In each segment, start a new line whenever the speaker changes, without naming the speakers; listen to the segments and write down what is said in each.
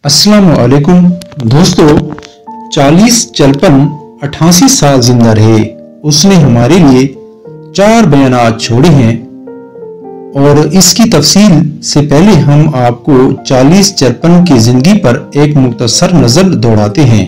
अस्सलाम वालेकुम दोस्तों, 40-55-88 साल जिंदा रहे। उसने हमारे लिए 4 बयानात छोड़े हैं और इसकी तफसील से पहले हम आपको 40-54 की जिंदगी पर एक मुख्तसर नजर दौड़ाते हैं।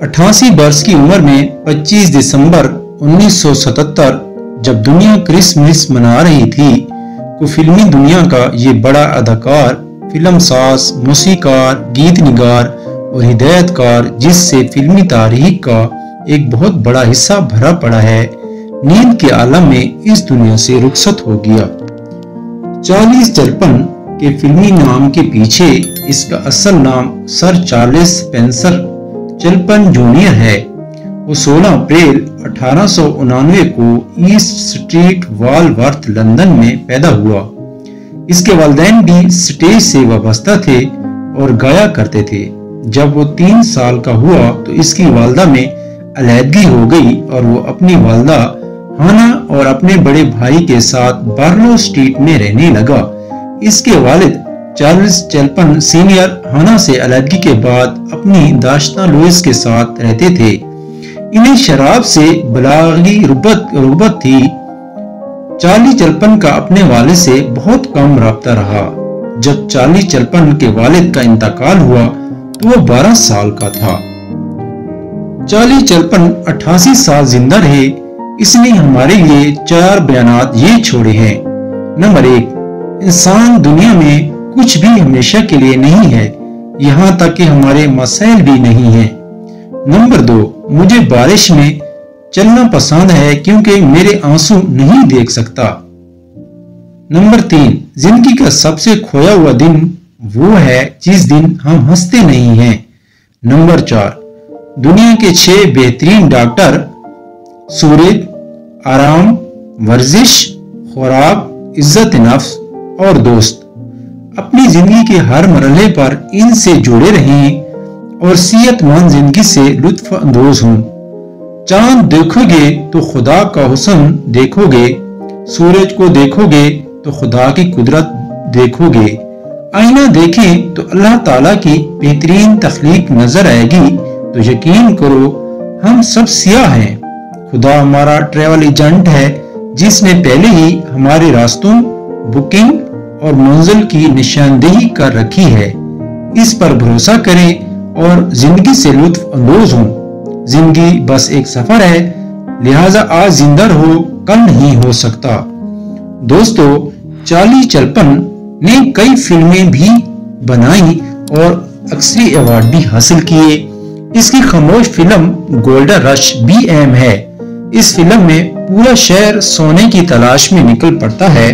88 बरस की उम्र में 25 दिसंबर 1977 जब दुनिया क्रिसमस मना रही थी तो फिल्मी दुनिया का ये बड़ा अदाकार, फिल्म साज, मौसीकार, गीत निगार और हिदायतकार, जिससे फिल्मी तारीख का एक बहुत बड़ा हिस्सा भरा पड़ा है, नींद के आलम में इस दुनिया से रुखसत हो गया। 40-54 के फिल्मी नाम के पीछे इसका असल नाम sir Charles Spencer Chapman junior है। वो 16 अप्रैल 1899 को ईस्ट स्ट्रीट वालवर्थ लंदन में पैदा हुआ। इसके वालिदैन भी स्टेज से वाबस्ता थे और गाया करते थे। जब वो 3 साल का हुआ तो इसकी वालदा में अलहदगी हो गई और वो अपनी वालदा हाना और अपने बड़े भाई के साथ बार्लो स्ट्रीट में रहने लगा। इसके वालिद चार्ल्स चैपमैन सीनियर हाना से अलहदगी के बाद अपनी दाश्ता लुइस के साथ रहते थे। इन्हें शराब से बलागी रुगबत थी। चार्ली चैपमैन का अपने वालिद से बहुत कम राब्ता रहा। जब चार्ली चैपमैन के वालिद का इंतकाल हुआ तो वो 12 साल का था। चार्ली चैपमैन 88 साल जिंदा रहे। इसने हमारे लिए 4 बयानात ये छोड़े हैं। नंबर 1, इंसान दुनिया में कुछ भी हमेशा के लिए नहीं है, यहाँ तक कि हमारे मसाइल भी नहीं है। नंबर 2, मुझे बारिश में चलना पसंद है क्योंकि मेरे आंसू नहीं देख सकता। नंबर 3, जिंदगी का सबसे खोया हुआ दिन वो है जिस दिन हम हंसते नहीं हैं। नंबर 4, दुनिया के 6 बेहतरीन डॉक्टर सूरज, आराम, वर्जिश, खुराक, इज्जत नफ्स और दोस्त। अपनी जिंदगी के हर मरहले पर इनसे जुड़े रहें और सेहतमंद जिंदगी से लुत्फ अंदोज हों। चांद देखोगे तो खुदा का हुस्न देखोगे, सूरज को देखोगे तो खुदा की कुदरत देखोगे, आईना देखें तो अल्लाह ताला की बेहतरीन तख्लीक नजर आएगी। तो यकीन करो हम सब सियाह हैं। खुदा हमारा ट्रैवल एजेंट है जिसने पहले ही हमारे रास्तों, बुकिंग और मंजिल की निशानदेही कर रखी है। इस पर भरोसा करें और जिंदगी से लुत्फ अंदोज हों। जिंदगी बस एक सफर है, लिहाजा आज जिंदा रहो, कल नहीं हो सकता। दोस्तों, चार्ली चैपमैन ने कई फिल्में भी बनाई और अक्सरी अवार्ड भी हासिल किए। इसकी खामोश फिल्म गोल्डन रश भी अहम है। इस फिल्म में पूरा शहर सोने की तलाश में निकल पड़ता है।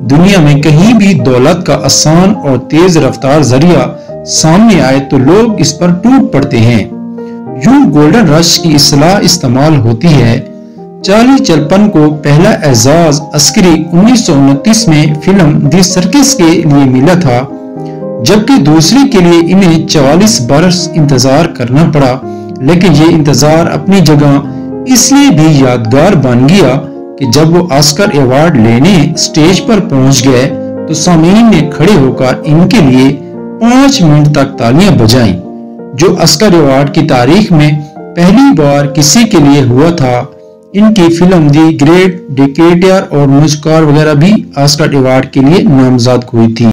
दुनिया में कहीं भी दौलत का आसान और तेज रफ्तार जरिया सामने आए तो लोग इस पर टूट पड़ते हैं। यूं गोल्डन रश की इस्लाह इस्तेमाल होती है। चार्ली चैपमैन को पहला एजाज अस्करी 1929 में फिल्म दी सर्कस के लिए मिला था, जबकि दूसरी के लिए इन्हें 44 बरस इंतजार करना पड़ा। लेकिन ये इंतजार अपनी जगह इसलिए भी यादगार बन गया कि जब वो ऑस्कर अवार्ड लेने स्टेज पर पहुंच गए तो सामीन ने खड़े होकर इनके लिए 5 मिनट तक तालियां बजाईं, जो ऑस्कर अवार्ड की तारीख में पहली बार किसी के लिए हुआ था। इनकी फिल्म दी ग्रेट डिक्टेटर और म्यूजिक वगैरह भी ऑस्कर अवार्ड के लिए नामजद हुई थी।